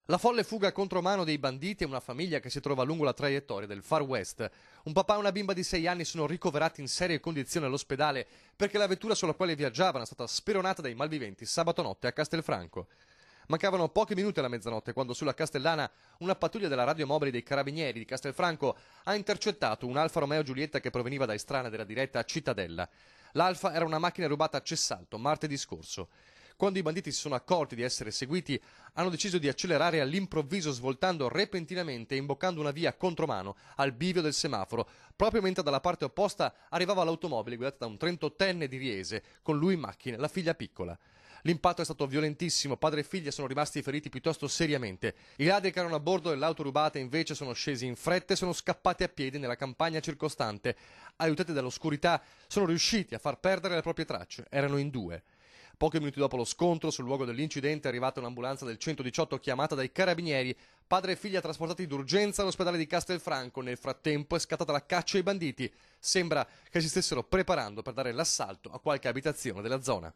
La folle fuga contro mano dei banditi e una famiglia che si trova lungo la traiettoria del Far West. Un papà e una bimba di 6 anni sono ricoverati in serie condizioni all'ospedale perché la vettura sulla quale viaggiavano è stata speronata dai malviventi sabato notte a Castelfranco. Mancavano pochi minuti alla mezzanotte quando sulla Castellana una pattuglia della radiomobile dei Carabinieri di Castelfranco ha intercettato un Alfa Romeo Giulietta che proveniva da Istrana della diretta Cittadella. L'Alfa era una macchina rubata a Cessalto martedì scorso. Quando i banditi si sono accorti di essere seguiti, hanno deciso di accelerare all'improvviso svoltando repentinamente e imboccando una via contromano al bivio del semaforo, proprio mentre dalla parte opposta arrivava l'automobile guidata da un 38enne di Riese, con lui in macchina, la figlia piccola. L'impatto è stato violentissimo, padre e figlia sono rimasti feriti piuttosto seriamente. I ladri che erano a bordo dell'auto rubata invece sono scesi in fretta e sono scappati a piedi nella campagna circostante. Aiutati dall'oscurità, sono riusciti a far perdere le proprie tracce. Erano in due. Pochi minuti dopo lo scontro, sul luogo dell'incidente è arrivata un'ambulanza del 118 chiamata dai Carabinieri. Padre e figlia trasportati d'urgenza all'ospedale di Castelfranco. Nel frattempo è scattata la caccia ai banditi. Sembra che si stessero preparando per dare l'assalto a qualche abitazione della zona.